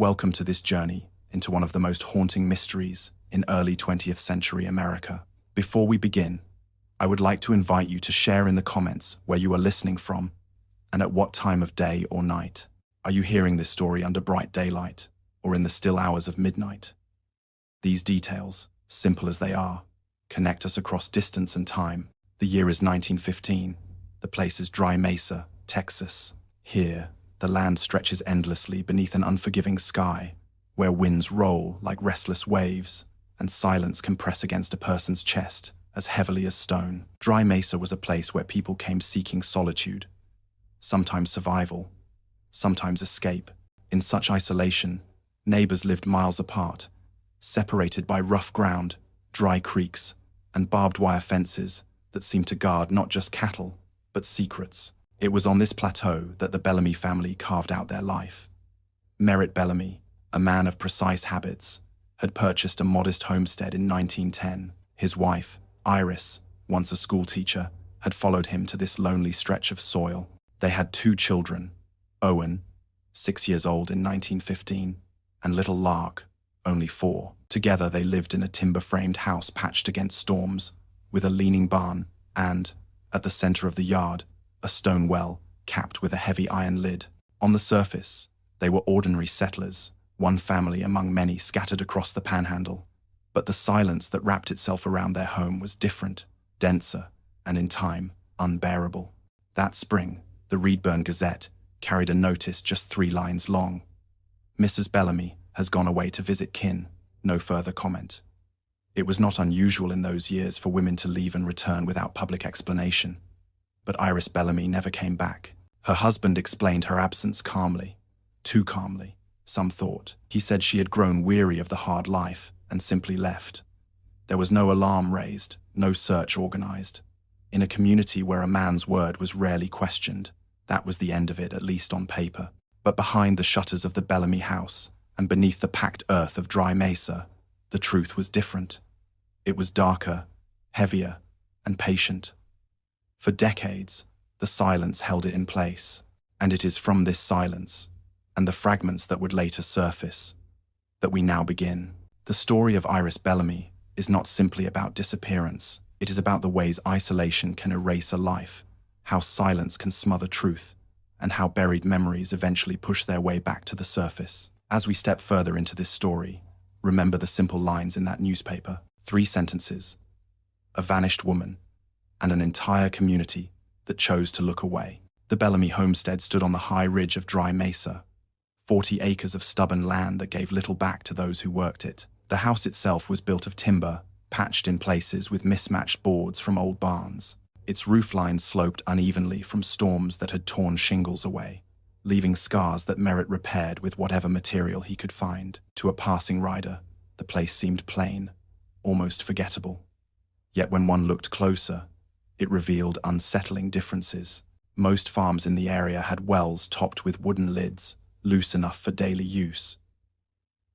Welcome to this journey into one of the most haunting mysteries in early 20th century America. Before we begin, I would like to invite you to share in the comments where you are listening from and at what time of day or night. Are you hearing this story under bright daylight or in the still hours of midnight? These details, simple as they are, connect us across distance and time. The year is 1915. The place is Dry Mesa, Texas. Here, the land stretches endlessly beneath an unforgiving sky, where winds roll like restless waves and silence can press against a person's chest as heavily as stone. Dry Mesa was a place where people came seeking solitude, sometimes survival, sometimes escape. In such isolation, neighbors lived miles apart, separated by rough ground, dry creeks, and barbed wire fences that seemed to guard not just cattle, but secrets. It was on this plateau that the Bellamy family carved out their life. Merritt Bellamy, a man of precise habits, had purchased a modest homestead in 1910. His wife, Iris, once a schoolteacher, had followed him to this lonely stretch of soil. They had 2 children, Owen, 6 years old in 1915, and little Lark, only 4. Together they lived in a timber-framed house patched against storms, with a leaning barn and, at the center of the yard, a stone well capped with a heavy iron lid. On the surface, they were ordinary settlers, one family among many scattered across the panhandle. But the silence that wrapped itself around their home was different, denser, and in time, unbearable. That spring, the Reedburn Gazette carried a notice just 3 lines long. Mrs. Bellamy has gone away to visit kin. No further comment. It was not unusual in those years for women to leave and return without public explanation. But Iris Bellamy never came back. Her husband explained her absence calmly, too calmly, some thought. He said she had grown weary of the hard life and simply left. There was no alarm raised, no search organized. In a community where a man's word was rarely questioned, that was the end of it, at least on paper. But behind the shutters of the Bellamy house and beneath the packed earth of Dry Mesa, the truth was different. It was darker, heavier, and patient. For decades, the silence held it in place, and it is from this silence, and the fragments that would later surface, that we now begin. The story of Iris Bellamy is not simply about disappearance. It is about the ways isolation can erase a life, how silence can smother truth, and how buried memories eventually push their way back to the surface. As we step further into this story, remember the simple lines in that newspaper. 3 sentences, a vanished woman, and an entire community that chose to look away. The Bellamy homestead stood on the high ridge of Dry Mesa, 40 acres of stubborn land that gave little back to those who worked it. The house itself was built of timber, patched in places with mismatched boards from old barns. Its roof lines sloped unevenly from storms that had torn shingles away, leaving scars that Merritt repaired with whatever material he could find. To a passing rider, the place seemed plain, almost forgettable. Yet when one looked closer, it revealed unsettling differences. Most farms in the area had wells topped with wooden lids, loose enough for daily use.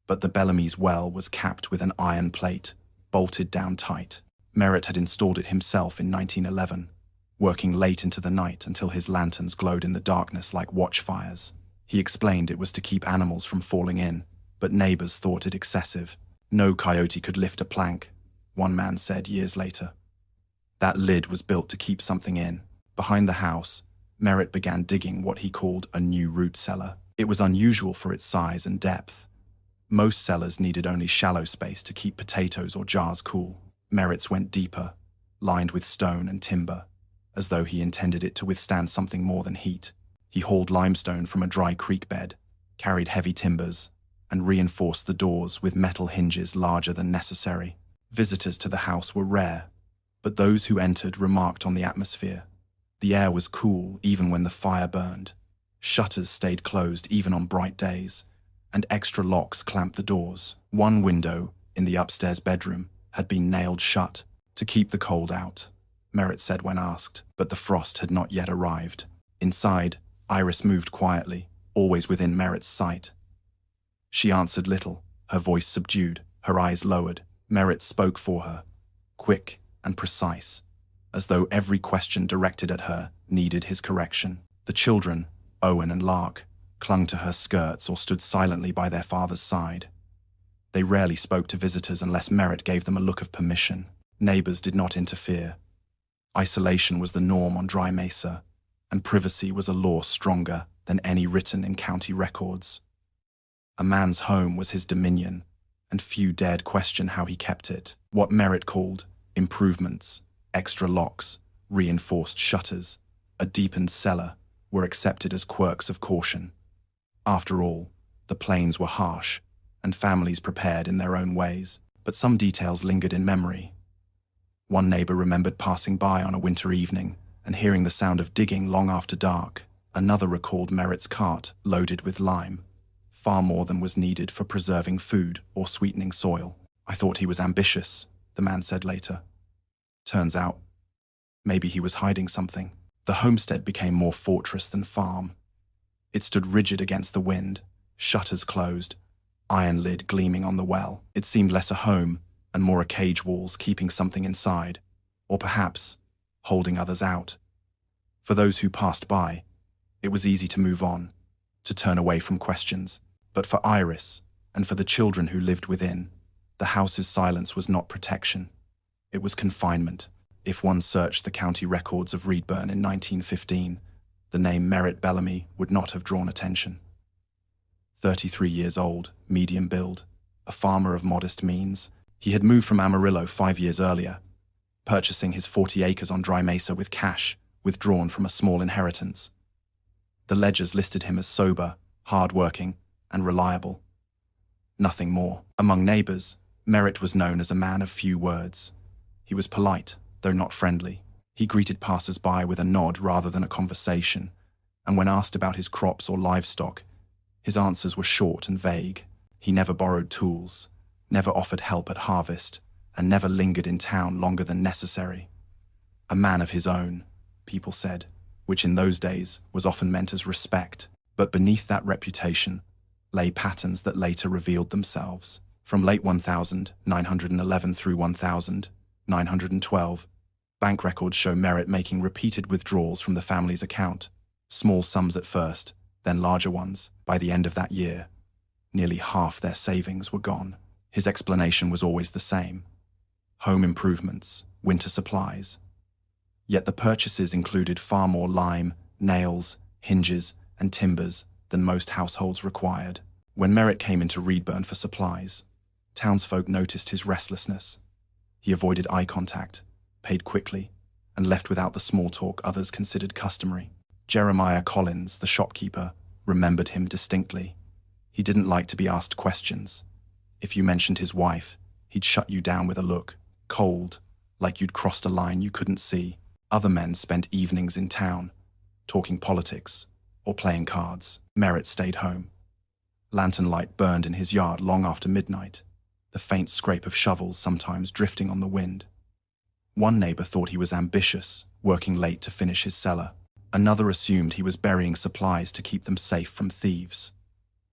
But the Bellamy's well was capped with an iron plate, bolted down tight. Merritt had installed it himself in 1911, working late into the night until his lanterns glowed in the darkness like watchfires. He explained it was to keep animals from falling in, but neighbors thought it excessive. No coyote could lift a plank, one man said years later. That lid was built to keep something in. Behind the house, Merritt began digging what he called a new root cellar. It was unusual for its size and depth. Most cellars needed only shallow space to keep potatoes or jars cool. Merritt's went deeper, lined with stone and timber, as though he intended it to withstand something more than heat. He hauled limestone from a dry creek bed, carried heavy timbers, and reinforced the doors with metal hinges larger than necessary. Visitors to the house were rare, but those who entered remarked on the atmosphere. The air was cool even when the fire burned. Shutters stayed closed even on bright days, and extra locks clamped the doors. One window, in the upstairs bedroom, had been nailed shut to keep the cold out, Merritt said when asked, but the frost had not yet arrived. Inside, Iris moved quietly, always within Merritt's sight. She answered little, her voice subdued, her eyes lowered. Merritt spoke for her, quick and precise, as though every question directed at her needed his correction. The children, Owen and Lark, clung to her skirts, or stood silently by their father's side. They rarely spoke to visitors unless Merritt gave them a look of permission. Neighbors did not interfere. Isolation was the norm on Dry Mesa, and privacy was a law stronger than any written in county records. A man's home was his dominion, and few dared question how he kept it. What Merritt called improvements, extra locks, reinforced shutters, a deepened cellar, were accepted as quirks of caution. After all, the plains were harsh, and families prepared in their own ways, but some details lingered in memory. One neighbor remembered passing by on a winter evening and hearing the sound of digging long after dark. Another recalled Merritt's cart loaded with lime, far more than was needed for preserving food or sweetening soil. "I thought he was ambitious," the man said later. Turns out, maybe he was hiding something. The homestead became more fortress than farm. It stood rigid against the wind, shutters closed, iron lid gleaming on the well. It seemed less a home and more a cage walls keeping something inside, or perhaps holding others out. For those who passed by, it was easy to move on, to turn away from questions. But for Iris, and for the children who lived within, the house's silence was not protection. It was confinement. If one searched the county records of Reedburn in 1915, the name Iris Bellamy would not have drawn attention. 33 years old, medium build, a farmer of modest means, he had moved from Amarillo 5 years earlier, purchasing his 40 acres on Dry Mesa with cash withdrawn from a small inheritance. The ledgers listed him as sober, hard-working, and reliable. Nothing more. Among neighbors, Merritt was known as a man of few words. He was polite, though not friendly. He greeted passers-by with a nod rather than a conversation, and when asked about his crops or livestock, his answers were short and vague. He never borrowed tools, never offered help at harvest, and never lingered in town longer than necessary. A man of his own, people said, which in those days was often meant as respect, but beneath that reputation lay patterns that later revealed themselves. From late 1911 through 1912, bank records show Merritt making repeated withdrawals from the family's account, small sums at first, then larger ones. By the end of that year, nearly half their savings were gone. His explanation was always the same: home improvements, winter supplies. Yet the purchases included far more lime, nails, hinges, and timbers than most households required. When Merritt came into Reedburn for supplies, townsfolk noticed his restlessness. He avoided eye contact, paid quickly, and left without the small talk others considered customary. Jeremiah Collins, the shopkeeper, remembered him distinctly. He didn't like to be asked questions. If you mentioned his wife, he'd shut you down with a look, cold, like you'd crossed a line you couldn't see. Other men spent evenings in town, talking politics or playing cards. Merritt stayed home. Lantern light burned in his yard long after midnight, the faint scrape of shovels sometimes drifting on the wind. One neighbor thought he was ambitious, working late to finish his cellar. Another assumed he was burying supplies to keep them safe from thieves.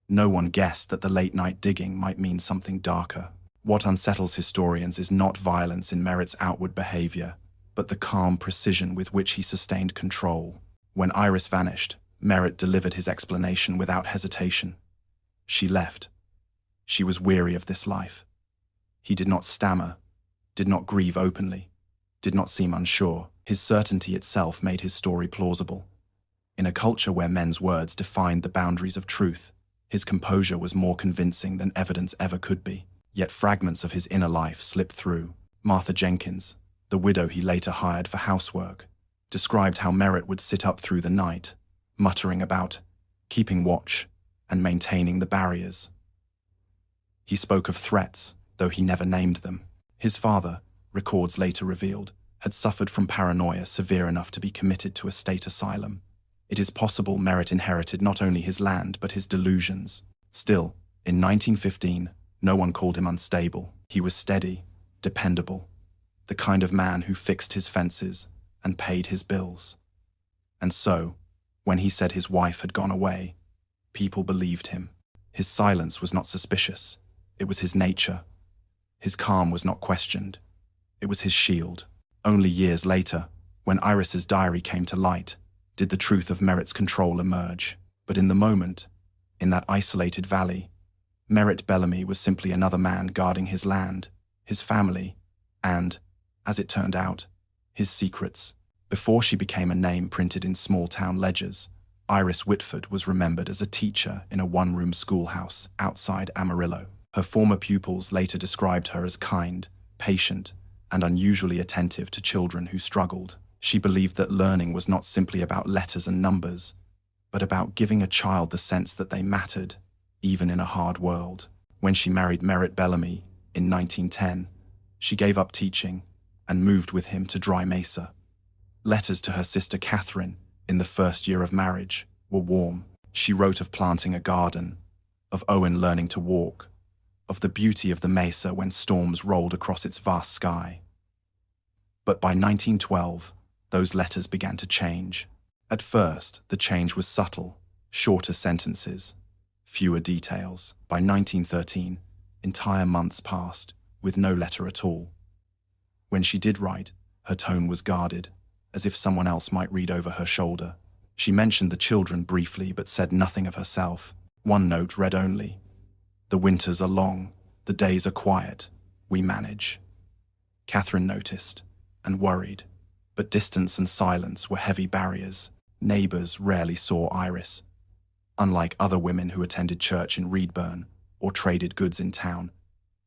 No one guessed that the late-night digging might mean something darker. What unsettles historians is not violence in Merritt's outward behavior, but the calm precision with which he sustained control. When Iris vanished, Merritt delivered his explanation without hesitation. She left. She was weary of this life. He did not stammer, did not grieve openly, did not seem unsure. His certainty itself made his story plausible. In a culture where men's words defined the boundaries of truth, his composure was more convincing than evidence ever could be. Yet fragments of his inner life slipped through. Martha Jenkins, the widow he later hired for housework, described how Merritt would sit up through the night, muttering about keeping watch and maintaining the barriers. He spoke of threats, though he never named them. His father, records later revealed, had suffered from paranoia severe enough to be committed to a state asylum. It is possible Merritt inherited not only his land but his delusions. Still, in 1915, no one called him unstable. He was steady, dependable, the kind of man who fixed his fences and paid his bills. And so, when he said his wife had gone away, people believed him. His silence was not suspicious. It was his nature. His calm was not questioned. It was his shield. Only years later, when Iris's diary came to light, did the truth of Merritt's control emerge. But in the moment, In that isolated valley, Merritt Bellamy was simply another man guarding his land, his family, and, as it turned out, his secrets. Before she became a name printed in small-town ledgers, Iris Whitford was remembered as a teacher in a one-room schoolhouse outside Amarillo. Her former pupils later described her as kind, patient, and unusually attentive to children who struggled. She believed that learning was not simply about letters and numbers, but about giving a child the sense that they mattered, even in a hard world. When she married Merritt Bellamy in 1910, she gave up teaching and moved with him to Dry Mesa. Letters to her sister Catherine, in the first year of marriage, were warm. She wrote of planting a garden, of Owen learning to walk, of the beauty of the mesa when storms rolled across its vast sky. But by 1912, those letters began to change. At first, the change was subtle, shorter sentences, fewer details. By 1913, entire months passed, with no letter at all. When she did write, her tone was guarded, as if someone else might read over her shoulder. She mentioned the children briefly but said nothing of herself. One note read only, "The winters are long, the days are quiet, we manage." Catherine noticed and worried, but distance and silence were heavy barriers. Neighbors rarely saw Iris. Unlike other women who attended church in Reedburn or traded goods in town,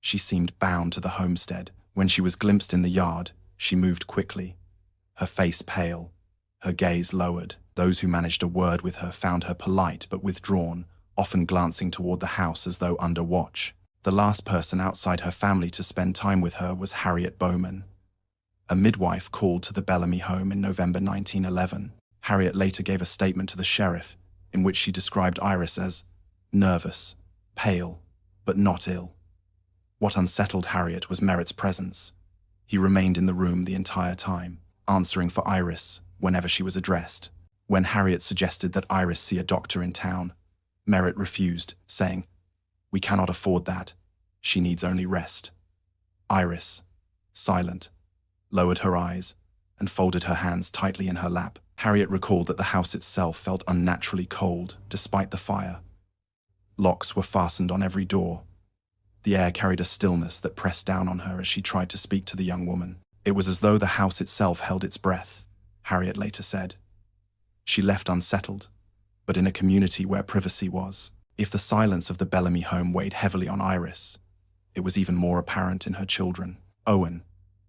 she seemed bound to the homestead. When she was glimpsed in the yard, she moved quickly, her face pale, her gaze lowered. Those who managed a word with her found her polite but withdrawn, often glancing toward the house as though under watch. The last person outside her family to spend time with her was Harriet Bowman. A midwife called to the Bellamy home in November 1911. Harriet later gave a statement to the sheriff in which she described Iris as nervous, pale, but not ill. What unsettled Harriet was Merritt's presence. He remained in the room the entire time, answering for Iris whenever she was addressed. When Harriet suggested that Iris see a doctor in town, Merritt refused, saying, "We cannot afford that. She needs only rest." Iris, silent, lowered her eyes and folded her hands tightly in her lap. Harriet recalled that the house itself felt unnaturally cold despite the fire. Locks were fastened on every door. The air carried a stillness that pressed down on her as she tried to speak to the young woman. It was as though the house itself held its breath, Harriet later said. She left unsettled, but in a community where privacy was. If the silence of the Bellamy home weighed heavily on Iris, it was even more apparent in her children. Owen,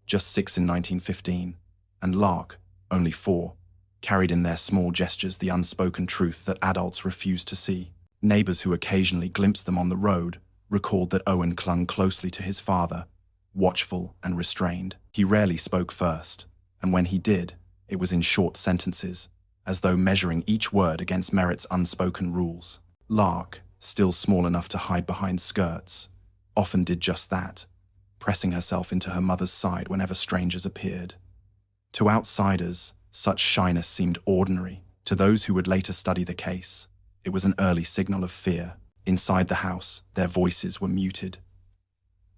just 6 in 1915, and Lark, only 4, carried in their small gestures the unspoken truth that adults refused to see. Neighbors who occasionally glimpsed them on the road recalled that Owen clung closely to his father, watchful and restrained. He rarely spoke first, and when he did, it was in short sentences, as though measuring each word against Merritt's unspoken rules. Lark, still small enough to hide behind skirts, often did just that, pressing herself into her mother's side whenever strangers appeared. To outsiders, such shyness seemed ordinary. To those who would later study the case, it was an early signal of fear. Inside the house, their voices were muted.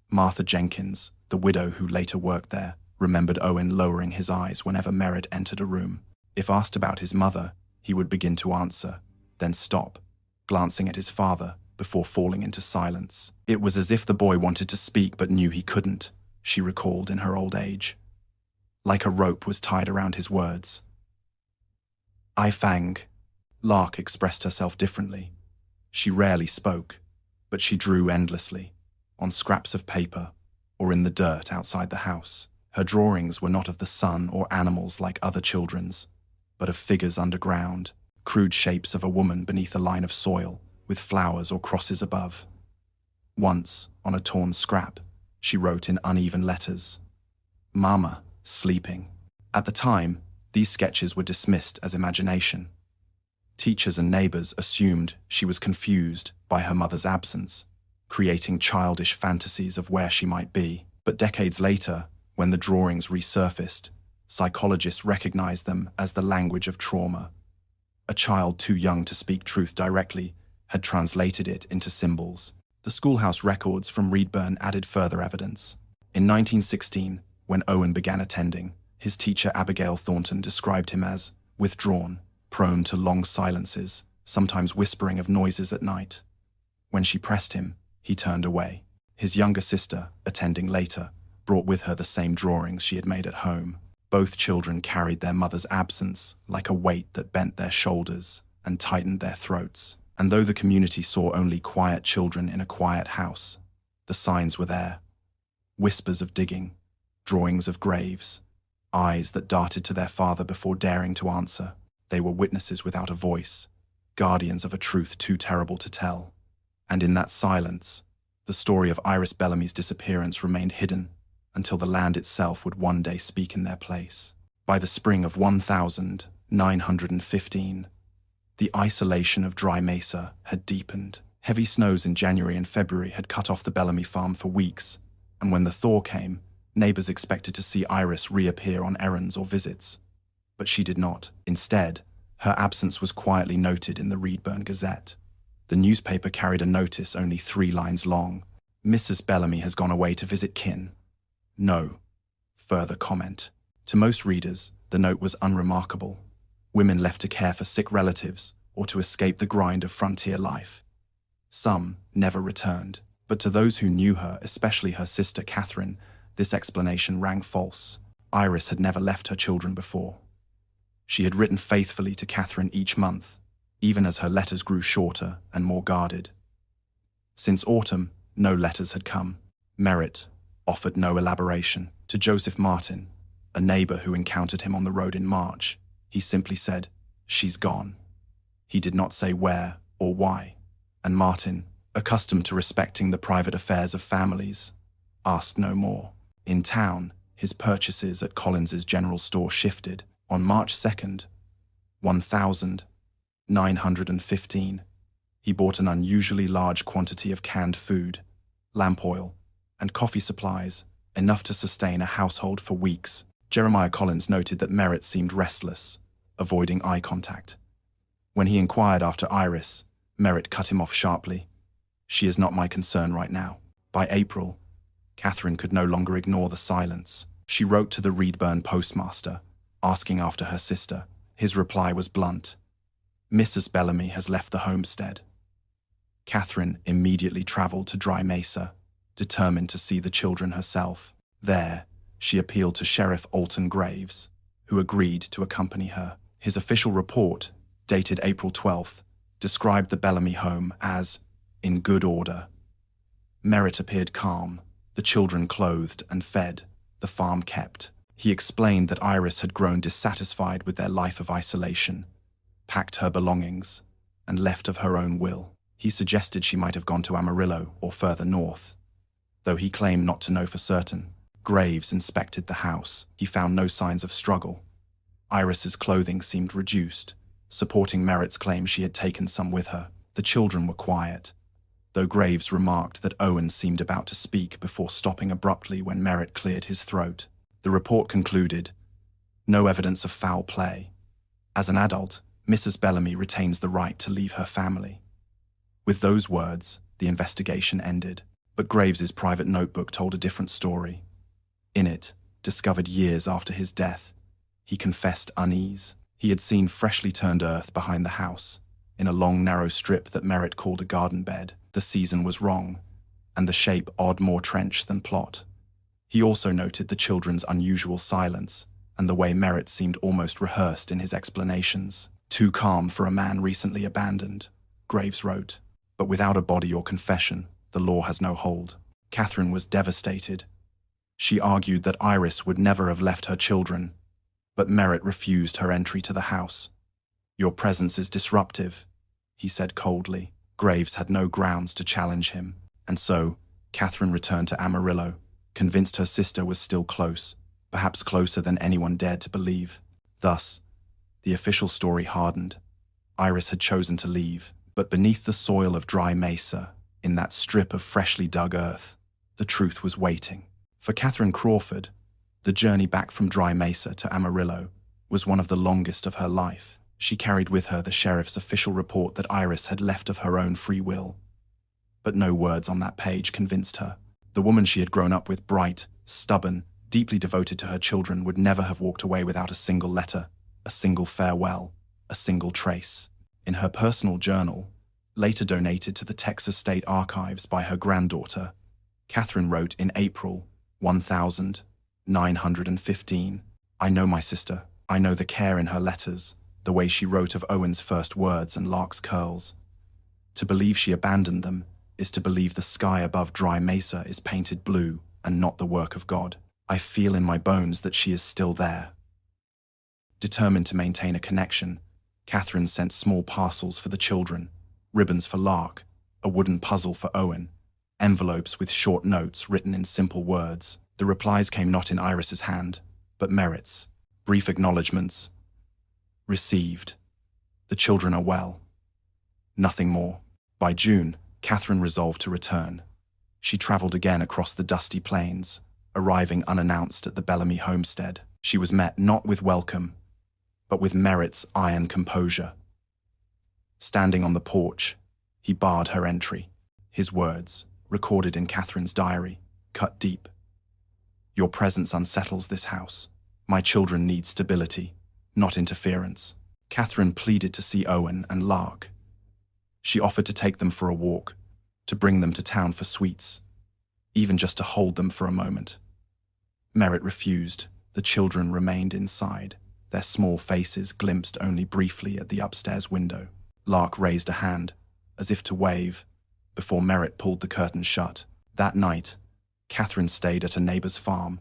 Martha Jenkins, the widow who later worked there, remembered Owen lowering his eyes whenever Merritt entered a room. If asked about his mother, he would begin to answer, then stop, glancing at his father before falling into silence. It was as if the boy wanted to speak but knew he couldn't, she recalled in her old age. Like a rope was tied around his words. "I fang." Lark expressed herself differently. She rarely spoke, but she drew endlessly, on scraps of paper or in the dirt outside the house. Her drawings were not of the sun or animals like other children's, but of figures underground, crude shapes of a woman beneath a line of soil, with flowers or crosses above. Once, on a torn scrap, she wrote in uneven letters, "Mama, sleeping." At the time, these sketches were dismissed as imagination. Teachers and neighbors assumed she was confused by her mother's absence, creating childish fantasies of where she might be. But decades later, when the drawings resurfaced, psychologists recognized them as the language of trauma. A child too young to speak truth directly had translated it into symbols. The schoolhouse records from Reedburn added further evidence. In 1916, when Owen began attending, his teacher Abigail Thornton described him as withdrawn, prone to long silences, sometimes whispering of noises at night. When she pressed him, he turned away. His younger sister, attending later, brought with her the same drawings she had made at home. Both children carried their mother's absence like a weight that bent their shoulders and tightened their throats. And though the community saw only quiet children in a quiet house, the signs were there. Whispers of digging, drawings of graves, eyes that darted to their father before daring to answer. They were witnesses without a voice, guardians of a truth too terrible to tell. And in that silence, the story of Iris Bellamy's disappearance remained hidden until the land itself would one day speak in their place. By the spring of 1915, the isolation of Dry Mesa had deepened. Heavy snows in January and February had cut off the Bellamy farm for weeks, and when the thaw came, neighbors expected to see Iris reappear on errands or visits. But she did not. Instead, her absence was quietly noted in the Redburn Gazette. The newspaper carried a notice only 3 lines long. Mrs. Bellamy has gone away to visit kin. No further comment. To most readers, the note was unremarkable. Women left to care for sick relatives or to escape the grind of frontier life. Some never returned, but to those who knew her, especially her sister Catherine, this explanation rang false. Iris had never left her children before. She had written faithfully to Catherine each month, even as her letters grew shorter and more guarded. Since autumn, no letters had come. Merritt offered no elaboration. To Joseph Martin, a neighbor who encountered him on the road in March, he simply said, "She's gone." He did not say where or why, and Martin, accustomed to respecting the private affairs of families, asked no more. In town, his purchases at Collins's general store shifted. On March 2nd, 1915, he bought an unusually large quantity of canned food, lamp oil, and coffee supplies, enough to sustain a household for weeks. Jeremiah Collins noted that Merritt seemed restless, avoiding eye contact. When he inquired after Iris, Merritt cut him off sharply. "She is not my concern right now." By April, Catherine could no longer ignore the silence. She wrote to the Redburn postmaster, asking after her sister. His reply was blunt. "Mrs. Bellamy has left the homestead." Catherine immediately traveled to Dry Mesa, determined to see the children herself. There, she appealed to Sheriff Alton Graves, who agreed to accompany her. His official report, dated April 12th, described the Bellamy home as in good order. Merritt appeared calm, the children clothed and fed, the farm kept. He explained that Iris had grown dissatisfied with their life of isolation, packed her belongings, and left of her own will. He suggested she might have gone to Amarillo or further north, though he claimed not to know for certain. Graves inspected the house. He found no signs of struggle. Iris's clothing seemed reduced, supporting Merritt's claim she had taken some with her. The children were quiet, though Graves remarked that Owen seemed about to speak before stopping abruptly when Merritt cleared his throat. The report concluded, "No evidence of foul play. As an adult, Mrs. Bellamy retains the right to leave her family." With those words, the investigation ended. But Graves's private notebook told a different story. In it, discovered years after his death, he confessed unease. He had seen freshly turned earth behind the house, in a long narrow strip that Merritt called a garden bed. The season was wrong, and the shape odd, more trench than plot. He also noted the children's unusual silence, and the way Merritt seemed almost rehearsed in his explanations. "Too calm for a man recently abandoned," Graves wrote. But without a body or confession, the law has no hold. Catherine was devastated. She argued that Iris would never have left her children, but Merritt refused her entry to the house. "Your presence is disruptive," he said coldly. Graves had no grounds to challenge him, and so Catherine returned to Amarillo, convinced her sister was still close, perhaps closer than anyone dared to believe. Thus, the official story hardened. Iris had chosen to leave, but beneath the soil of Dry Mesa, in that strip of freshly dug earth, the truth was waiting. For Catherine Crawford, the journey back from Dry Mesa to Amarillo was one of the longest of her life. She carried with her the sheriff's official report that Iris had left of her own free will. But no words on that page convinced her. The woman she had grown up with, bright, stubborn, deeply devoted to her children, would never have walked away without a single letter, a single farewell, a single trace. In her personal journal, later donated to the Texas State Archives by her granddaughter, Catherine wrote in April 1915, "I know my sister. I know the care in her letters, the way she wrote of Owen's first words and Lark's curls. To believe she abandoned them is to believe the sky above Dry Mesa is painted blue and not the work of God. I feel in my bones that she is still there." Determined to maintain a connection, Catherine sent small parcels for the children, ribbons for Lark, a wooden puzzle for Owen, envelopes with short notes written in simple words. The replies came not in Iris's hand, but Merritt's. Brief acknowledgements. Received. The children are well. Nothing more. By June, Catherine resolved to return. She traveled again across the dusty plains, arriving unannounced at the Bellamy homestead. She was met not with welcome, but with Merritt's iron composure. Standing on the porch, he barred her entry. His words, recorded in Catherine's diary, cut deep. "Your presence unsettles this house. My children need stability, not interference." Catherine pleaded to see Owen and Lark. She offered to take them for a walk, to bring them to town for sweets, even just to hold them for a moment. Merritt refused. The children remained inside, their small faces glimpsed only briefly at the upstairs window. Lark raised a hand, as if to wave, before Merritt pulled the curtain shut. That night, Catherine stayed at a neighbor's farm,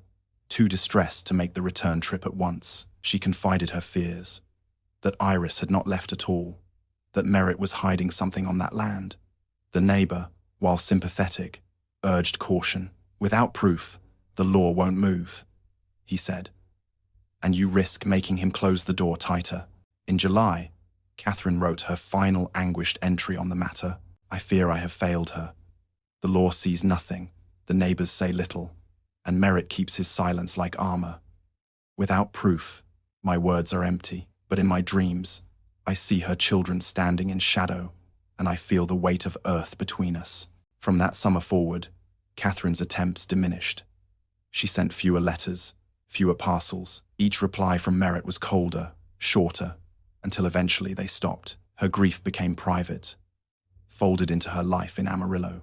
too distressed to make the return trip at once. She confided her fears, that Iris had not left at all, that Merritt was hiding something on that land. The neighbor, while sympathetic, urged caution. "Without proof, the law won't move," he said, "and you risk making him close the door tighter." In July, Catherine wrote her final anguished entry on the matter. "I fear I have failed her. The law sees nothing, the neighbors say little, and Merritt keeps his silence like armor. Without proof, my words are empty, but in my dreams, I see her children standing in shadow, and I feel the weight of earth between us." From that summer forward, Catherine's attempts diminished. She sent fewer letters, fewer parcels. Each reply from Merritt was colder, shorter, until eventually they stopped. Her grief became private, folded into her life in Amarillo,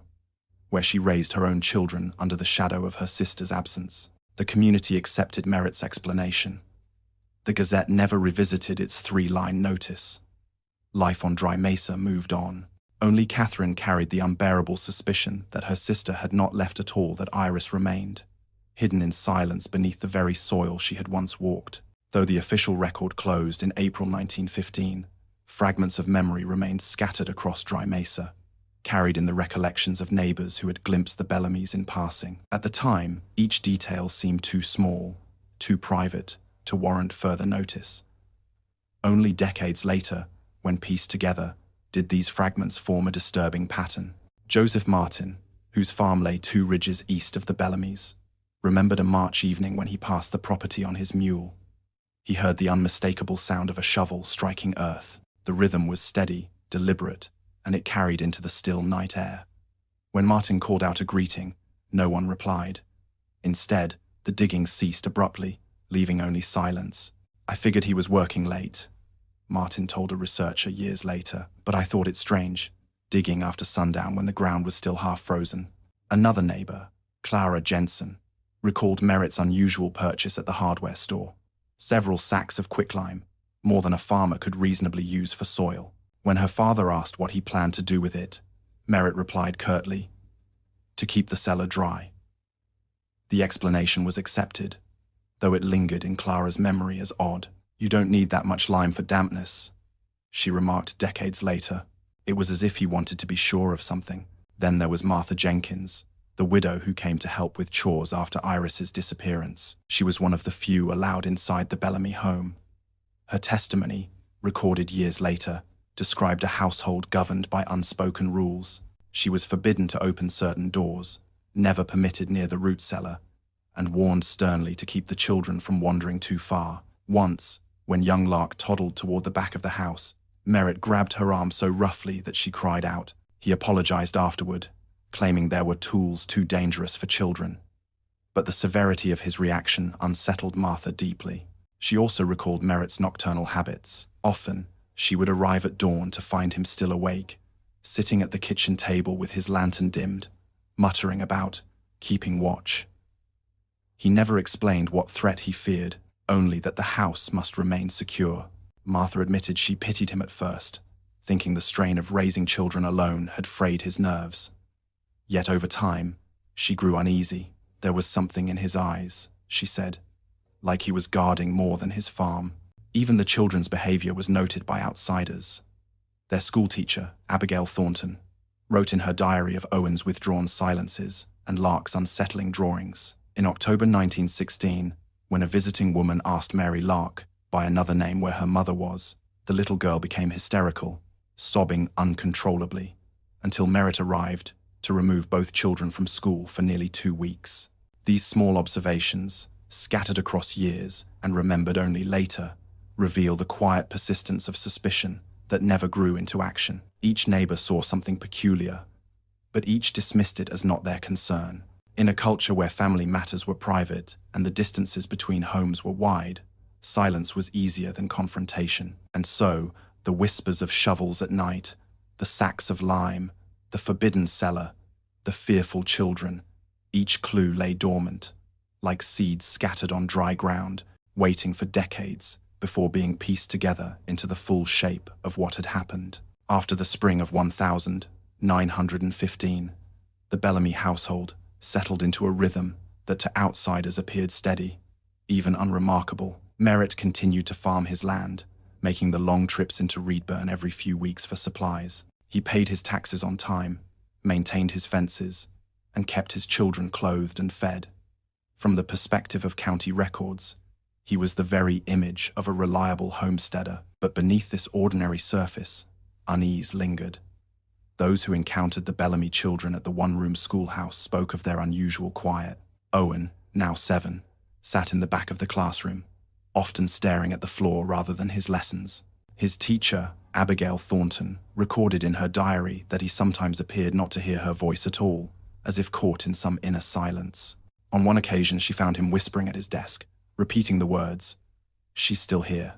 where she raised her own children under the shadow of her sister's absence. The community accepted Merritt's explanation. The Gazette never revisited its 3-line notice. Life on Dry Mesa moved on. Only Catherine carried the unbearable suspicion that her sister had not left at all, that Iris remained, hidden in silence beneath the very soil she had once walked. Though the official record closed in April 1915, fragments of memory remained scattered across Dry Mesa, carried in the recollections of neighbors who had glimpsed the Bellamys in passing. At the time, each detail seemed too small, too private, to warrant further notice. Only decades later, when pieced together, did these fragments form a disturbing pattern. Joseph Martin, whose farm lay 2 ridges east of the Bellamys, remembered a March evening when he passed the property on his mule. He heard the unmistakable sound of a shovel striking earth. The rhythm was steady, deliberate, and it carried into the still night air. When Martin called out a greeting, no one replied. Instead, the digging ceased abruptly, leaving only silence. "I figured he was working late," Martin told a researcher years later, "but I thought it strange, digging after sundown when the ground was still half frozen." Another neighbor, Clara Jensen, recalled Merritt's unusual purchase at the hardware store. Several sacks of quicklime, more than a farmer could reasonably use for soil. When her father asked what he planned to do with it, Merritt replied curtly, "To keep the cellar dry." The explanation was accepted, though it lingered in Clara's memory as odd. "You don't need that much lime for dampness," she remarked decades later. It was as if he wanted to be sure of something. Then there was Martha Jenkins, the widow who came to help with chores after Iris's disappearance. She was one of the few allowed inside the Bellamy home. Her testimony, recorded years later, described a household governed by unspoken rules. She was forbidden to open certain doors, never permitted near the root cellar, and warned sternly to keep the children from wandering too far. Once, when young Lark toddled toward the back of the house, Merritt grabbed her arm so roughly that she cried out. He apologized afterward, claiming there were tools too dangerous for children. But the severity of his reaction unsettled Martha deeply. She also recalled Merritt's nocturnal habits. Often, She would arrive at dawn to find him still awake, sitting at the kitchen table with his lantern dimmed, muttering about keeping watch. He never explained what threat he feared, only that the house must remain secure. Martha admitted she pitied him at first, thinking the strain of raising children alone had frayed his nerves. Yet over time, she grew uneasy. There was something in his eyes, she said, like he was guarding more than his farm. Even the children's behavior was noted by outsiders. Their schoolteacher, Abigail Thornton, wrote in her diary of Owen's withdrawn silences and Lark's unsettling drawings. In October 1916, when a visiting woman asked Mary Lark by another name where her mother was, the little girl became hysterical, sobbing uncontrollably, until Merritt arrived to remove both children from school for nearly 2 weeks. These small observations, scattered across years and remembered only later, reveal the quiet persistence of suspicion that never grew into action. Each neighbor saw something peculiar, but each dismissed it as not their concern. In a culture where family matters were private and the distances between homes were wide, silence was easier than confrontation. And so, the whispers of shovels at night, the sacks of lime, the forbidden cellar, the fearful children, each clue lay dormant, like seeds scattered on dry ground, waiting for decades before being pieced together into the full shape of what had happened. After the spring of 1915, the Bellamy household settled into a rhythm that to outsiders appeared steady, even unremarkable. Merritt continued to farm his land, making the long trips into Reedburn every few weeks for supplies. He paid his taxes on time, maintained his fences, and kept his children clothed and fed. From the perspective of county records, he was the very image of a reliable homesteader, but beneath this ordinary surface, unease lingered. Those who encountered the Bellamy children at the one-room schoolhouse spoke of their unusual quiet. Owen, now 7, sat in the back of the classroom, often staring at the floor rather than his lessons. His teacher, Abigail Thornton, recorded in her diary that he sometimes appeared not to hear her voice at all, as if caught in some inner silence. On one occasion, she found him whispering at his desk, repeating the words, "She's still here.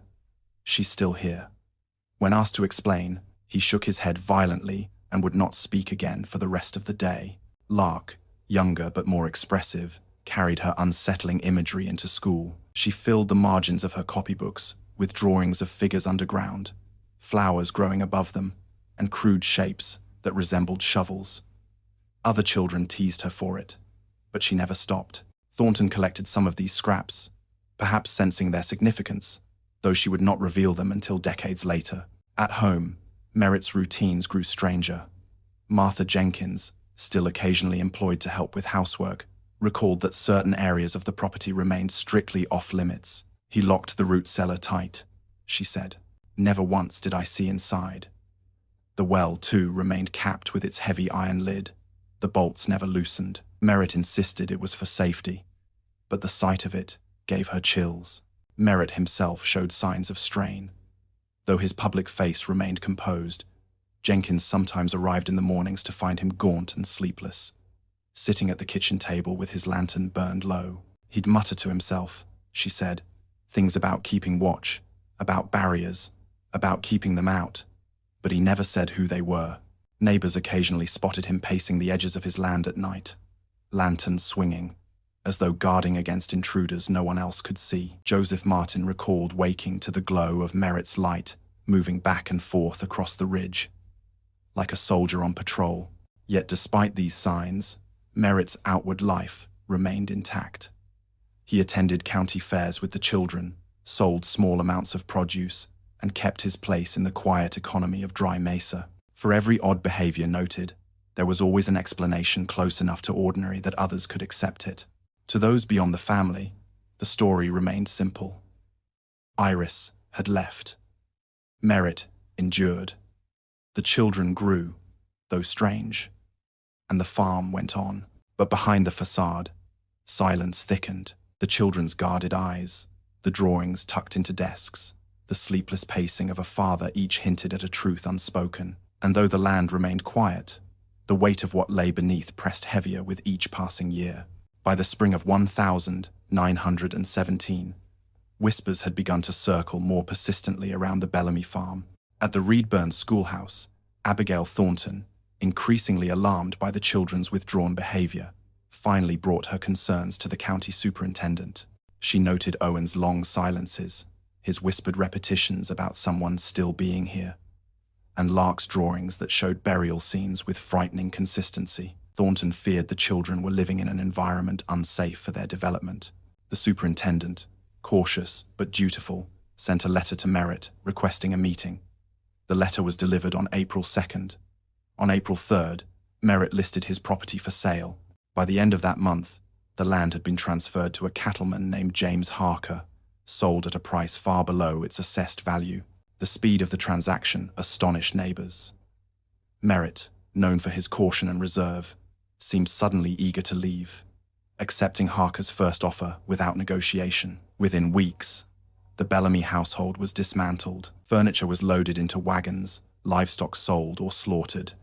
She's still here." When asked to explain, he shook his head violently and would not speak again for the rest of the day. Lark, younger but more expressive, carried her unsettling imagery into school. She filled the margins of her copybooks with drawings of figures underground, flowers growing above them, and crude shapes that resembled shovels. Other children teased her for it, but she never stopped. Thornton collected some of these scraps, perhaps sensing their significance, though she would not reveal them until decades later. At home, Merritt's routines grew stranger. Martha Jenkins, still occasionally employed to help with housework, recalled that certain areas of the property remained strictly off-limits. "He locked the root cellar tight," she said. "Never once did I see inside." The well, too, remained capped with its heavy iron lid. The bolts never loosened. Merritt insisted it was for safety, but the sight of it gave her chills. Merritt himself showed signs of strain. Though his public face remained composed, Jenkins sometimes arrived in the mornings to find him gaunt and sleepless, sitting at the kitchen table with his lantern burned low. He'd mutter to himself, she said, things about keeping watch, about barriers, about keeping them out, but he never said who they were. Neighbors occasionally spotted him pacing the edges of his land at night, lanterns swinging, as though guarding against intruders no one else could see. Joseph Martin recalled waking to the glow of Merritt's light, moving back and forth across the ridge, like a soldier on patrol. Yet despite these signs, Merritt's outward life remained intact. He attended county fairs with the children, sold small amounts of produce, and kept his place in the quiet economy of Dry Mesa. For every odd behavior noted, there was always an explanation close enough to ordinary that others could accept it. To those beyond the family, the story remained simple. Iris had left. Merritt endured. The children grew, though strange, and the farm went on. But behind the facade, silence thickened. The children's guarded eyes, the drawings tucked into desks, the sleepless pacing of a father each hinted at a truth unspoken. And though the land remained quiet, the weight of what lay beneath pressed heavier with each passing year. By the spring of 1917, whispers had begun to circle more persistently around the Bellamy farm. At the Reedburn schoolhouse, Abigail Thornton, increasingly alarmed by the children's withdrawn behavior, finally brought her concerns to the county superintendent. She noted Owen's long silences, his whispered repetitions about someone still being here, and Lark's drawings that showed burial scenes with frightening consistency. Thornton feared the children were living in an environment unsafe for their development. The superintendent, cautious but dutiful, sent a letter to Merritt requesting a meeting. The letter was delivered on April 2nd. On April 3rd, Merritt listed his property for sale. By the end of that month, the land had been transferred to a cattleman named James Harker, sold at a price far below its assessed value. The speed of the transaction astonished neighbors. Merritt, known for his caution and reserve, seemed suddenly eager to leave, accepting Harker's first offer without negotiation. Within weeks, the Bellamy household was dismantled. Furniture was loaded into wagons, livestock sold or slaughtered,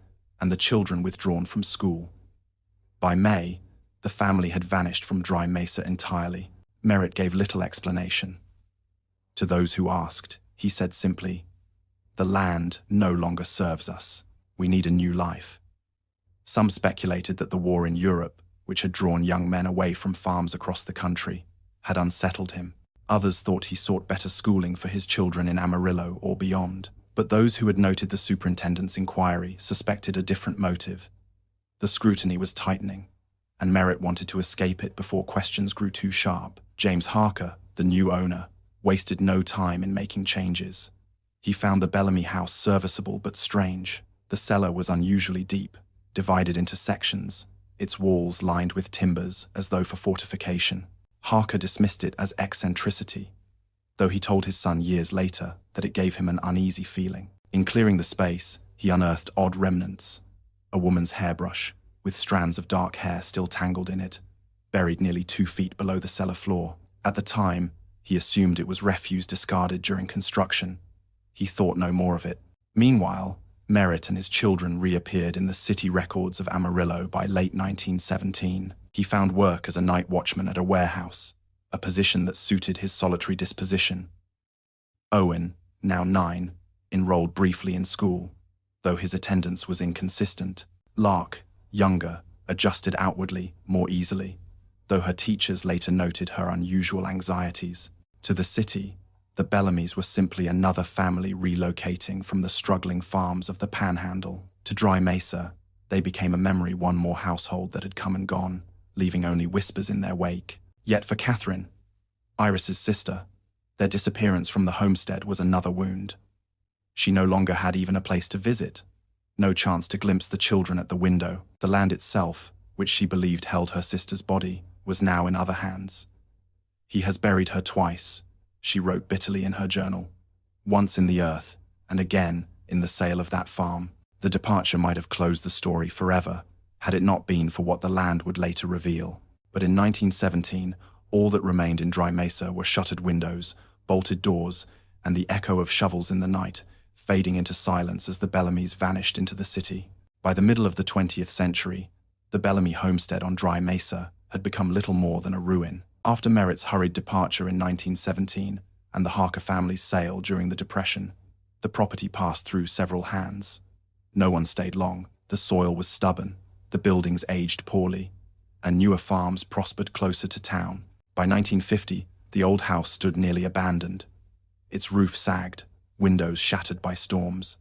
and the children withdrawn from school. By May, the family had vanished from Dry Mesa entirely. Merritt gave little explanation. To those who asked, he said simply, "The land no longer serves us. We need a new life." Some speculated that the war in Europe, which had drawn young men away from farms across the country, had unsettled him. Others thought he sought better schooling for his children in Amarillo or beyond. But those who had noted the superintendent's inquiry suspected a different motive. The scrutiny was tightening, and Merritt wanted to escape it before questions grew too sharp. James Harker, the new owner, wasted no time in making changes. He found the Bellamy house serviceable but strange. The cellar was unusually deep, divided into sections, its walls lined with timbers as though for fortification. Harker dismissed it as eccentricity, though he told his son years later that it gave him an uneasy feeling. In clearing the space, he unearthed odd remnants: a woman's hairbrush, with strands of dark hair still tangled in it, buried nearly 2 feet below the cellar floor. At the time, he assumed it was refuse discarded during construction. He thought no more of it. Meanwhile, Merritt and his children reappeared in the city records of Amarillo by late 1917. He found work as a night watchman at a warehouse, a position that suited his solitary disposition. Owen, now 9, enrolled briefly in school, though his attendance was inconsistent. Lark, younger, adjusted outwardly, more easily, though her teachers later noted her unusual anxieties. To the city, the Bellamys were simply another family relocating from the struggling farms of the Panhandle. To Dry Mesa, they became a memory, one more household that had come and gone, leaving only whispers in their wake. Yet for Catherine, Iris's sister, their disappearance from the homestead was another wound. She no longer had even a place to visit, no chance to glimpse the children at the window. The land itself, which she believed held her sister's body, was now in other hands. "He has buried her twice," she wrote bitterly in her journal, "once in the earth, and again in the sale of that farm." The departure might have closed the story forever, had it not been for what the land would later reveal. But in 1917, all that remained in Dry Mesa were shuttered windows, bolted doors, and the echo of shovels in the night, fading into silence as the Bellamys vanished into the city. By the middle of the 20th century, the Bellamy homestead on Dry Mesa had become little more than a ruin. After Merritt's hurried departure in 1917 and the Harker family's sale during the Depression, the property passed through several hands. No one stayed long. The soil was stubborn, the buildings aged poorly, and newer farms prospered closer to town. By 1950, the old house stood nearly abandoned. Its roof sagged, windows shattered by storms.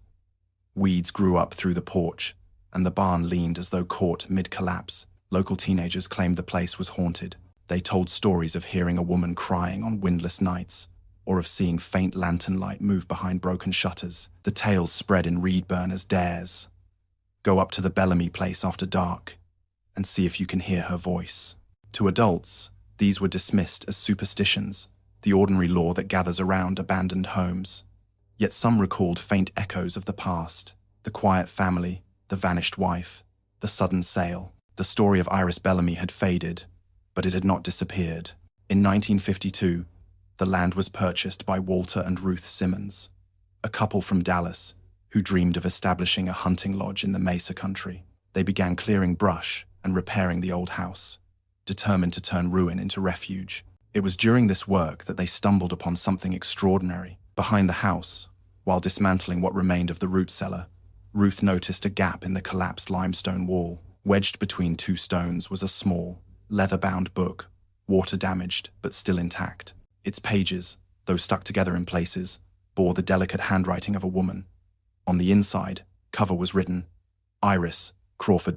Weeds grew up through the porch, and the barn leaned as though caught mid-collapse. Local teenagers claimed the place was haunted. They told stories of hearing a woman crying on windless nights, or of seeing faint lantern light move behind broken shutters. The tales spread in Reedburn as dares. Go up to the Bellamy place after dark, and see if you can hear her voice. To adults, these were dismissed as superstitions, the ordinary law that gathers around abandoned homes. Yet some recalled faint echoes of the past: the quiet family, the vanished wife, the sudden sale. The story of Iris Bellamy had faded, but it had not disappeared. In 1952, the land was purchased by Walter and Ruth Simmons, a couple from Dallas who dreamed of establishing a hunting lodge in the Mesa country. They began clearing brush and repairing the old house, determined to turn ruin into refuge. It was during this work that they stumbled upon something extraordinary. Behind the house, While dismantling what remained of the root cellar, Ruth noticed a gap in the collapsed limestone wall. Wedged between two stones was a small, leather-bound book, water-damaged but still intact. Its pages, though stuck together in places, bore the delicate handwriting of a woman. On the inside, cover was written, Iris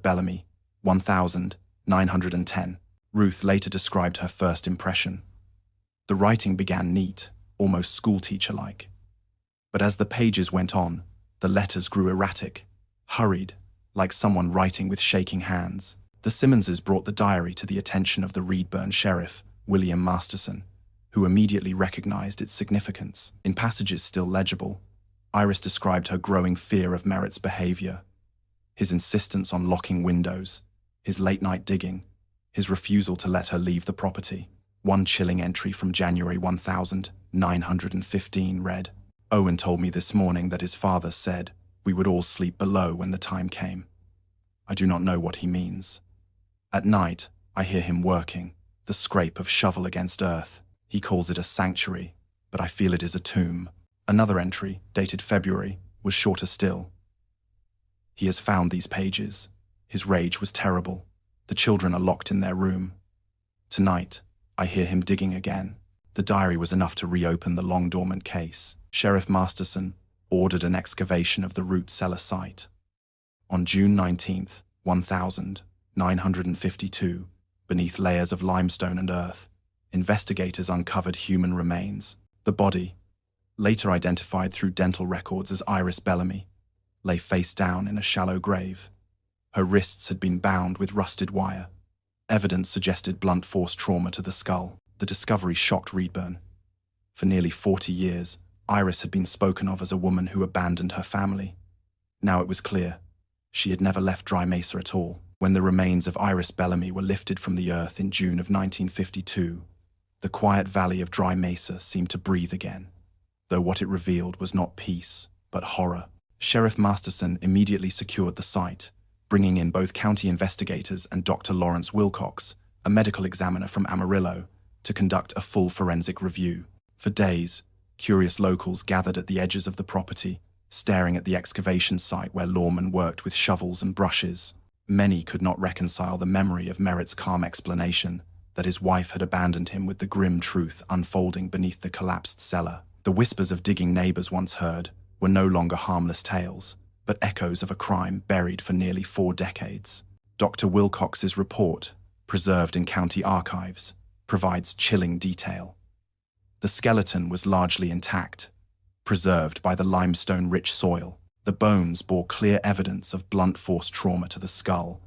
Bellamy, 1910. Ruth later described her first impression. The writing began neat, almost schoolteacher-like. But as the pages went on, the letters grew erratic, hurried, like someone writing with shaking hands. The Simmonses brought the diary to the attention of the Reedburn sheriff, William Masterson, who immediately recognized its significance. In passages still legible, Iris described her growing fear of Merritt's behavior, his insistence on locking windows, his late-night digging, his refusal to let her leave the property. One chilling entry from January 1915 read, Owen told me this morning that his father said we would all sleep below when the time came. I do not know what he means. At night, I hear him working, the scrape of shovel against earth. He calls it a sanctuary, but I feel it is a tomb. Another entry, dated February, was shorter still. He has found these pages. His rage was terrible. The children are locked in their room. Tonight, I hear him digging again. The diary was enough to reopen the long-dormant case. Sheriff Masterson ordered an excavation of the root cellar site. On June 19, 1952, beneath layers of limestone and earth, investigators uncovered human remains. The body, later identified through dental records as Iris Bellamy, lay face down in a shallow grave. Her wrists had been bound with rusted wire. Evidence suggested blunt force trauma to the skull. The discovery shocked Reedburn. For nearly 40 years, Iris had been spoken of as a woman who abandoned her family. Now it was clear, she had never left Dry Mesa at all. When the remains of Iris Bellamy were lifted from the earth in June of 1952, the quiet valley of Dry Mesa seemed to breathe again, though what it revealed was not peace, but horror. Sheriff Masterson immediately secured the site, bringing in both county investigators and Dr. Lawrence Wilcox, a medical examiner from Amarillo, to conduct a full forensic review. For days, curious locals gathered at the edges of the property, staring at the excavation site where lawmen worked with shovels and brushes. Many could not reconcile the memory of Merritt's calm explanation that his wife had abandoned him with the grim truth unfolding beneath the collapsed cellar. The whispers of digging neighbors once heard were no longer harmless tales, but echoes of a crime buried for nearly 4 decades. Dr. Wilcox's report, preserved in county archives, provides chilling detail. The skeleton was largely intact, preserved by the limestone-rich soil. The bones bore clear evidence of blunt force trauma to the skull,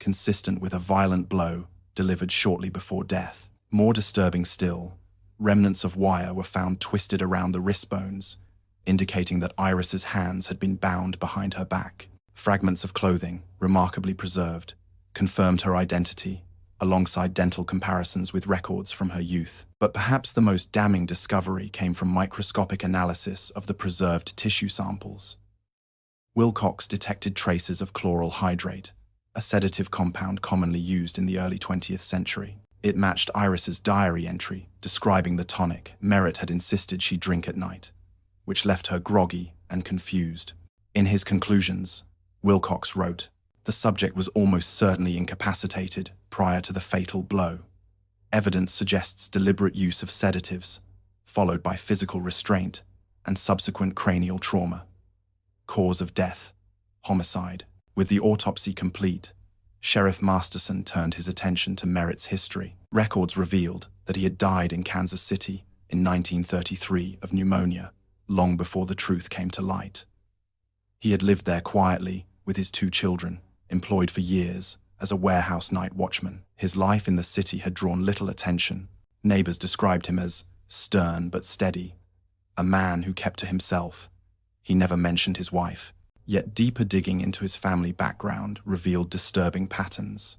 consistent with a violent blow delivered shortly before death. More disturbing still, remnants of wire were found twisted around the wrist bones, indicating that Iris's hands had been bound behind her back. Fragments of clothing, remarkably preserved, confirmed her identity, alongside dental comparisons with records from her youth. But perhaps the most damning discovery came from microscopic analysis of the preserved tissue samples. Wilcox detected traces of chloral hydrate, a sedative compound commonly used in the early 20th century. It matched Iris's diary entry describing the tonic Merritt had insisted she drink at night, which left her groggy and confused. In his conclusions, Wilcox wrote, "The subject was almost certainly incapacitated prior to the fatal blow. Evidence suggests deliberate use of sedatives, followed by physical restraint and subsequent cranial trauma. Cause of death, homicide." With the autopsy complete, Sheriff Masterson turned his attention to Merritt's history. Records revealed that he had died in Kansas City in 1933 of pneumonia, long before the truth came to light. He had lived there quietly with his 2 children, employed for years as a warehouse night watchman. His life in the city had drawn little attention. Neighbors described him as stern but steady, a man who kept to himself. He never mentioned his wife. Yet deeper digging into his family background revealed disturbing patterns.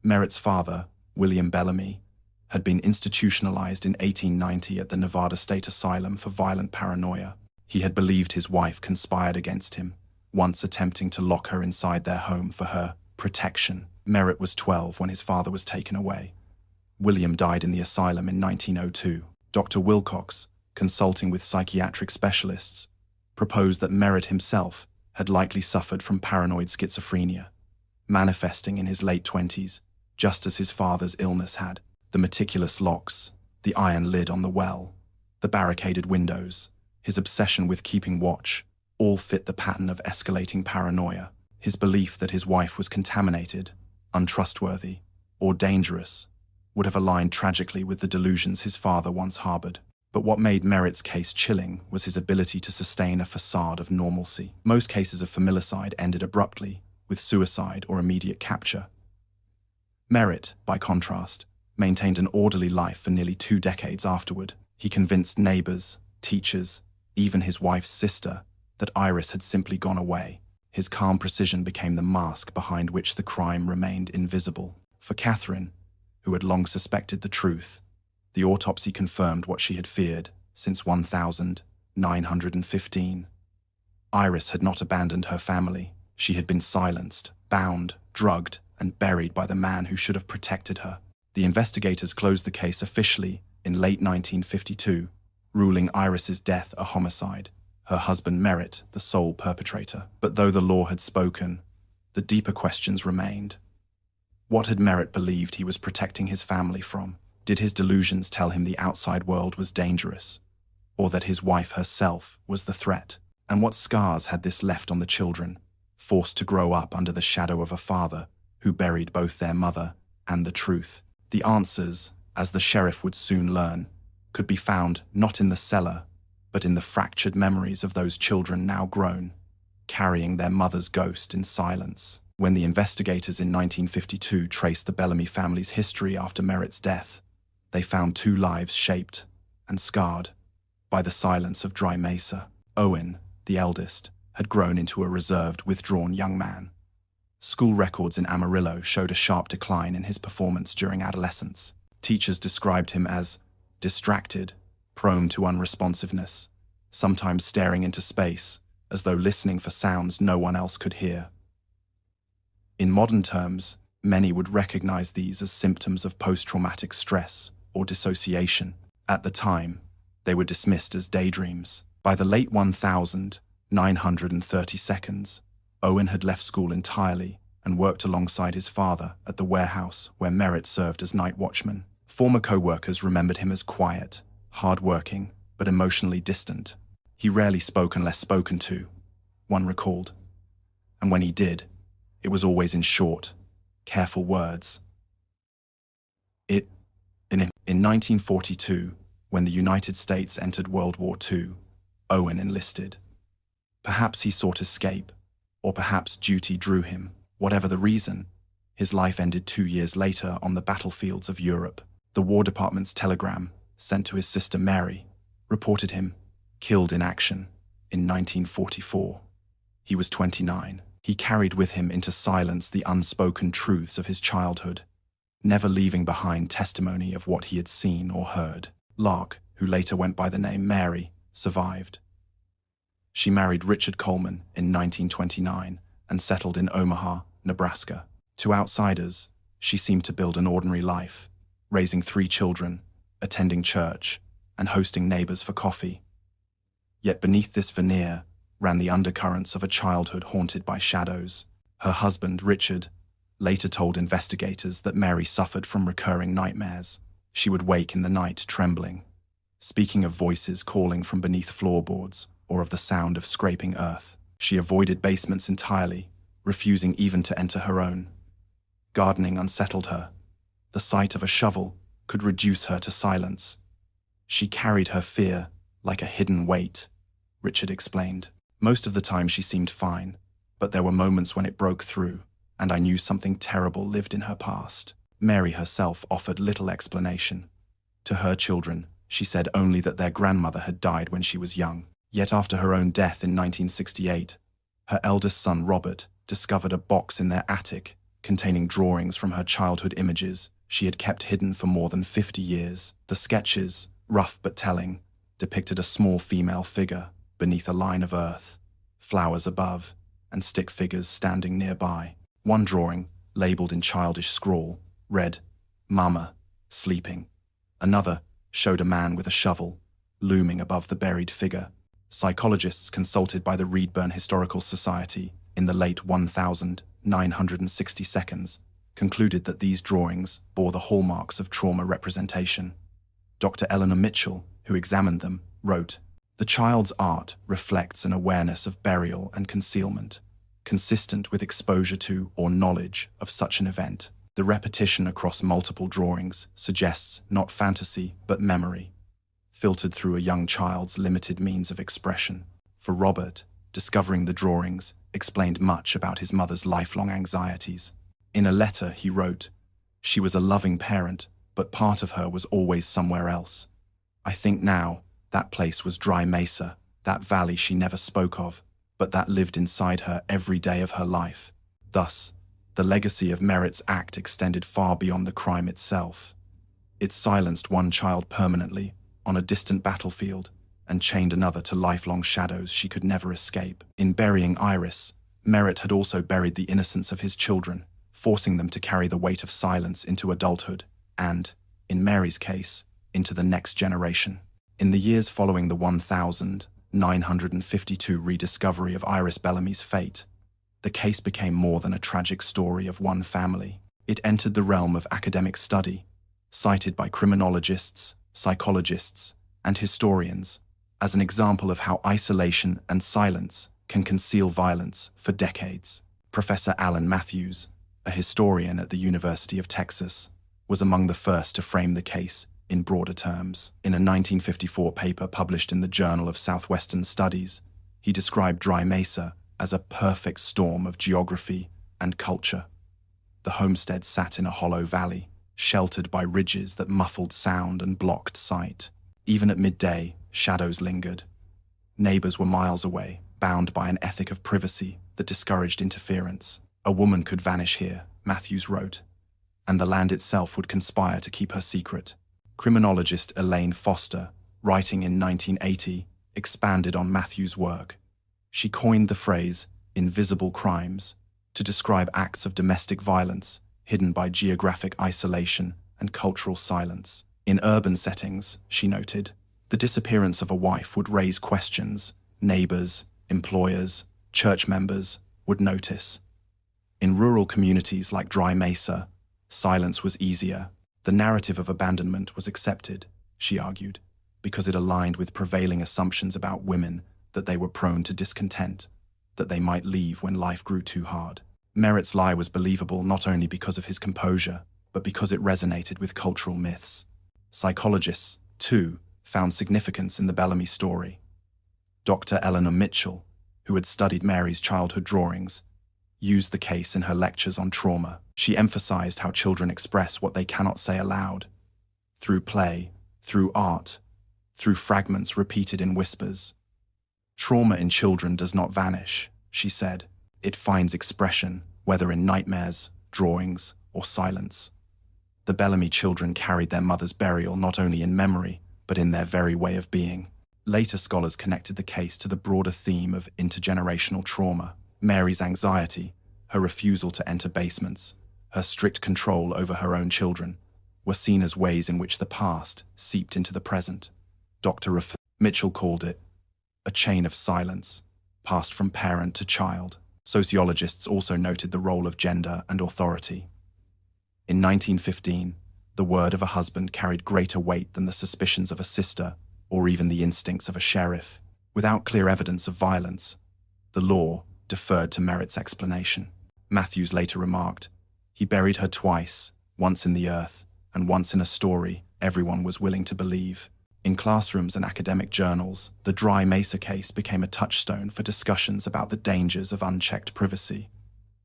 Merritt's father, William Bellamy, had been institutionalized in 1890 at the Nevada State Asylum for violent paranoia. He had believed his wife conspired against him, once attempting to lock her inside their home for her protection. Merritt was 12 when his father was taken away. William died in the asylum in 1902. Dr. Wilcox, consulting with psychiatric specialists, proposed that Merritt himself had likely suffered from paranoid schizophrenia, manifesting in his late 20s, just as his father's illness had. The meticulous locks, the iron lid on the well, the barricaded windows, his obsession with keeping watch, all fit the pattern of escalating paranoia. His belief that his wife was contaminated, untrustworthy, or dangerous would have aligned tragically with the delusions his father once harbored. But what made Merritt's case chilling was his ability to sustain a facade of normalcy. Most cases of familicide ended abruptly, with suicide or immediate capture. Merritt, by contrast, maintained an orderly life for nearly 2 decades afterward. He convinced neighbors, teachers, even his wife's sister, that Iris had simply gone away. His calm precision became the mask behind which the crime remained invisible. For Catherine, who had long suspected the truth, the autopsy confirmed what she had feared since 1915. Iris had not abandoned her family. She had been silenced, bound, drugged, and buried by the man who should have protected her. The investigators closed the case officially in late 1952, ruling Iris's death a homicide, her husband Merritt the sole perpetrator. But though the law had spoken, the deeper questions remained. What had Merritt believed he was protecting his family from? Did his delusions tell him the outside world was dangerous, or that his wife herself was the threat? And what scars had this left on the children, forced to grow up under the shadow of a father who buried both their mother and the truth? The answers, as the sheriff would soon learn, could be found not in the cellar, but in the fractured memories of those children now grown, carrying their mother's ghost in silence. When the investigators in 1952 traced the Bellamy family's history after Merritt's death, they found 2 lives shaped and scarred by the silence of Dry Mesa. Owen, the eldest, had grown into a reserved, withdrawn young man. School records in Amarillo showed a sharp decline in his performance during adolescence. Teachers described him as distracted, prone to unresponsiveness, sometimes staring into space, as though listening for sounds no one else could hear. In modern terms, many would recognize these as symptoms of post-traumatic stress or dissociation. At the time, they were dismissed as daydreams. By the late 1932, Owen had left school entirely and worked alongside his father at the warehouse where Merritt served as night watchman. Former co-workers remembered him as quiet, hard-working, but emotionally distant. He rarely spoke unless spoken to, one recalled. And when he did, it was always in short, careful words. In 1942, when the United States entered World War II, Owen enlisted. Perhaps he sought escape, or perhaps duty drew him. Whatever the reason, his life ended 2 years later on the battlefields of Europe. The War Department's telegram, sent to his sister Mary, reported him killed in action in 1944. He was 29. He carried with him into silence the unspoken truths of his childhood, never leaving behind testimony of what he had seen or heard. Lark, who later went by the name Mary, survived. She married Richard Coleman in 1929 and settled in Omaha, Nebraska. To outsiders, she seemed to build an ordinary life, raising 3 children, attending church, and hosting neighbors for coffee. Yet beneath this veneer ran the undercurrents of a childhood haunted by shadows. Her husband, Richard, later told investigators that Mary suffered from recurring nightmares. She would wake in the night trembling, speaking of voices calling from beneath floorboards or of the sound of scraping earth. She avoided basements entirely, refusing even to enter her own. Gardening unsettled her. The sight of a shovel could reduce her to silence. She carried her fear like a hidden weight, Richard explained. Most of the time she seemed fine, but there were moments when it broke through, and I knew something terrible lived in her past. Mary herself offered little explanation. To her children, she said only that their grandmother had died when she was young. Yet after her own death in 1968, her eldest son Robert discovered a box in their attic containing drawings from her childhood images she had kept hidden for more than 50 years. The sketches, rough but telling, depicted a small female figure beneath a line of earth, flowers above, and stick figures standing nearby. One drawing, labeled in childish scrawl, read, "Mama, sleeping." Another showed a man with a shovel, looming above the buried figure. Psychologists consulted by the Reedburn Historical Society in the late 1960s concluded that these drawings bore the hallmarks of trauma representation. Dr. Eleanor Mitchell, who examined them, wrote, "The child's art reflects an awareness of burial and concealment, consistent with exposure to or knowledge of such an event. The repetition across multiple drawings suggests not fantasy but memory, filtered through a young child's limited means of expression." For Robert, discovering the drawings explained much about his mother's lifelong anxieties. In a letter he wrote, "She was a loving parent, but part of her was always somewhere else. I think now that place was Dry Mesa, that valley she never spoke of, but that lived inside her every day of her life." Thus, the legacy of Merritt's act extended far beyond the crime itself. It silenced one child permanently on a distant battlefield and chained another to lifelong shadows she could never escape. In burying Iris, Merritt had also buried the innocence of his children, forcing them to carry the weight of silence into adulthood and, in Mary's case, into the next generation. In the years following the 1952 rediscovery of Iris Bellamy's fate, the case became more than a tragic story of one family. It entered the realm of academic study, cited by criminologists, psychologists, and historians as an example of how isolation and silence can conceal violence for decades. Professor Alan Matthews, a historian at the University of Texas, was among the first to frame the case in broader terms. In a 1954 paper published in the Journal of Southwestern Studies, he described Dry Mesa as a perfect storm of geography and culture. The homestead sat in a hollow valley, sheltered by ridges that muffled sound and blocked sight. Even at midday, shadows lingered. Neighbors were miles away, bound by an ethic of privacy that discouraged interference. A woman could vanish here, Matthews wrote, and the land itself would conspire to keep her secret. Criminologist Elaine Foster, writing in 1980, expanded on Matthews' work. She coined the phrase invisible crimes to describe acts of domestic violence hidden by geographic isolation and cultural silence. In urban settings, she noted, the disappearance of a wife would raise questions neighbors, employers, church members would notice. In rural communities like Dry Mesa, silence was easier. The narrative of abandonment was accepted, she argued, because it aligned with prevailing assumptions about women that they were prone to discontent, that they might leave when life grew too hard. Merritt's lie was believable not only because of his composure, but because it resonated with cultural myths. Psychologists, too, found significance in the Bellamy story. Dr. Eleanor Mitchell, who had studied Mary's childhood drawings, used the case in her lectures on trauma. She emphasized how children express what they cannot say aloud, through play, through art, through fragments repeated in whispers. Trauma in children does not vanish, she said. It finds expression, whether in nightmares, drawings, or silence. The Bellamy children carried their mother's burial not only in memory, but in their very way of being. Later scholars connected the case to the broader theme of intergenerational trauma. Mary's anxiety, her refusal to enter basements, her strict control over her own children, were seen as ways in which the past seeped into the present. Dr. Mitchell called it a chain of silence, passed from parent to child. Sociologists also noted the role of gender and authority. In 1915, the word of a husband carried greater weight than the suspicions of a sister or even the instincts of a sheriff. Without clear evidence of violence, the law deferred to Merritt's explanation. Matthews later remarked, "He buried her twice, once in the earth and once in a story everyone was willing to believe." In classrooms and academic journals, the Dry Mesa case became a touchstone for discussions about the dangers of unchecked privacy,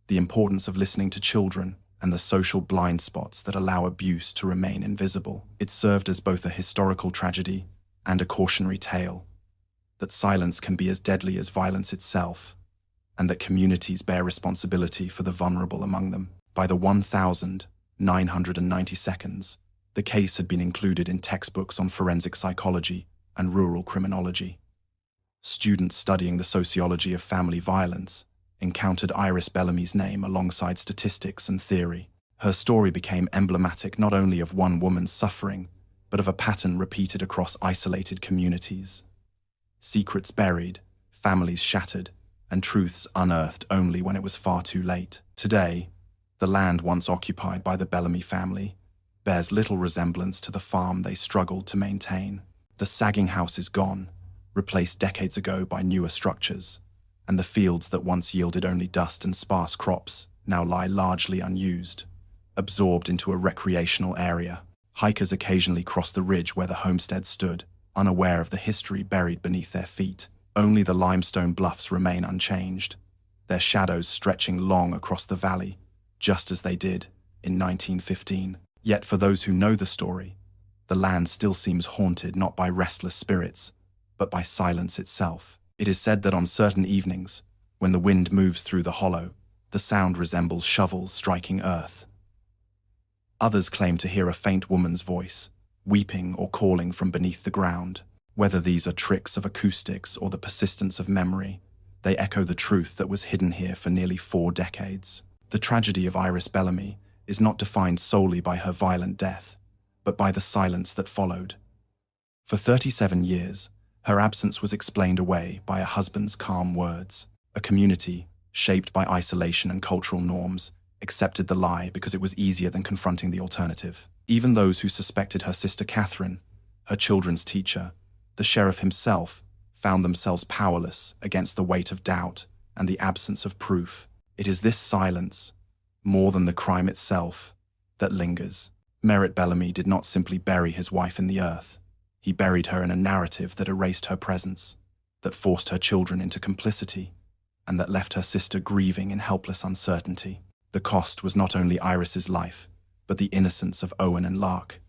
the importance of listening to children, and the social blind spots that allow abuse to remain invisible. It served as both a historical tragedy and a cautionary tale, that silence can be as deadly as violence itself, and that communities bear responsibility for the vulnerable among them. By the 1992, the case had been included in textbooks on forensic psychology and rural criminology. Students studying the sociology of family violence encountered Iris Bellamy's name alongside statistics and theory. Her story became emblematic not only of one woman's suffering, but of a pattern repeated across isolated communities. Secrets buried, families shattered, and truths unearthed only when it was far too late. Today, the land once occupied by the Bellamy family bears little resemblance to the farm they struggled to maintain. The sagging house is gone, replaced decades ago by newer structures, and the fields that once yielded only dust and sparse crops now lie largely unused, absorbed into a recreational area. Hikers occasionally cross the ridge where the homestead stood, unaware of the history buried beneath their feet. Only the limestone bluffs remain unchanged, their shadows stretching long across the valley, just as they did in 1915. Yet for those who know the story, the land still seems haunted not by restless spirits, but by silence itself. It is said that on certain evenings, when the wind moves through the hollow, the sound resembles shovels striking earth. Others claim to hear a faint woman's voice, weeping or calling from beneath the ground. Whether these are tricks of acoustics or the persistence of memory, they echo the truth that was hidden here for nearly 4 decades. The tragedy of Iris Bellamy is not defined solely by her violent death, but by the silence that followed. For 37 years, her absence was explained away by a husband's calm words. A community, shaped by isolation and cultural norms, accepted the lie because it was easier than confronting the alternative. Even those who suspected her sister Catherine, her children's teacher, the sheriff himself, found themselves powerless against the weight of doubt and the absence of proof. It is this silence, more than the crime itself, that lingers. Merritt Bellamy did not simply bury his wife in the earth. He buried her in a narrative that erased her presence, that forced her children into complicity, and that left her sister grieving in helpless uncertainty. The cost was not only Iris's life, but the innocence of Owen and Lark,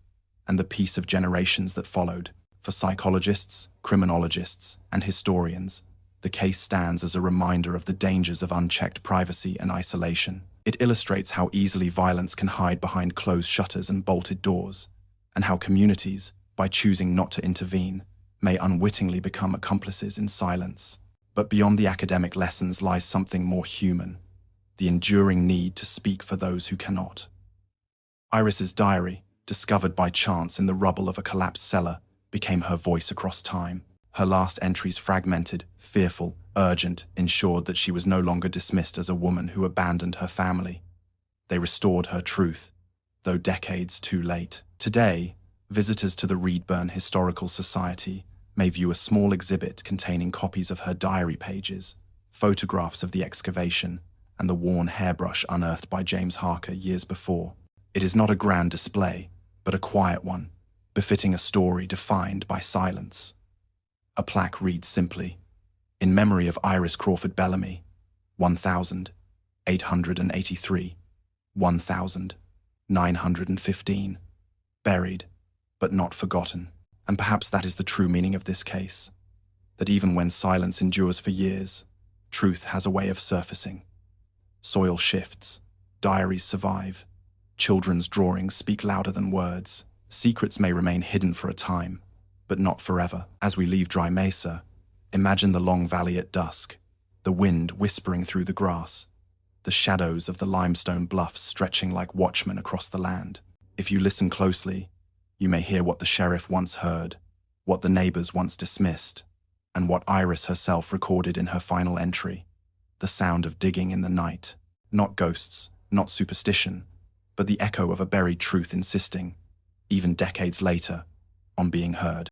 and the peace of generations that followed. For psychologists, criminologists, and historians, the case stands as a reminder of the dangers of unchecked privacy and isolation. It illustrates how easily violence can hide behind closed shutters and bolted doors, and how communities, by choosing not to intervene, may unwittingly become accomplices in silence. But beyond the academic lessons lies something more human, the enduring need to speak for those who cannot. Iris's diary, discovered by chance in the rubble of a collapsed cellar, became her voice across time. Her last entries, fragmented, fearful, urgent, ensured that she was no longer dismissed as a woman who abandoned her family. They restored her truth, though decades too late. Today, visitors to the Reedburn Historical Society may view a small exhibit containing copies of her diary pages, photographs of the excavation, and the worn hairbrush unearthed by James Harker years before. It is not a grand display, but a quiet one, befitting a story defined by silence. A plaque reads simply, "In memory of Iris Crawford Bellamy, 1883, 1915, buried, but not forgotten." And perhaps that is the true meaning of this case, that even when silence endures for years, truth has a way of surfacing. Soil shifts, diaries survive, children's drawings speak louder than words. Secrets may remain hidden for a time, but not forever. As we leave Dry Mesa, imagine the long valley at dusk, the wind whispering through the grass, the shadows of the limestone bluffs stretching like watchmen across the land. If you listen closely, you may hear what the sheriff once heard, what the neighbors once dismissed, and what Iris herself recorded in her final entry: the sound of digging in the night. Not ghosts, not superstition, but the echo of a buried truth insisting, even decades later, on being heard.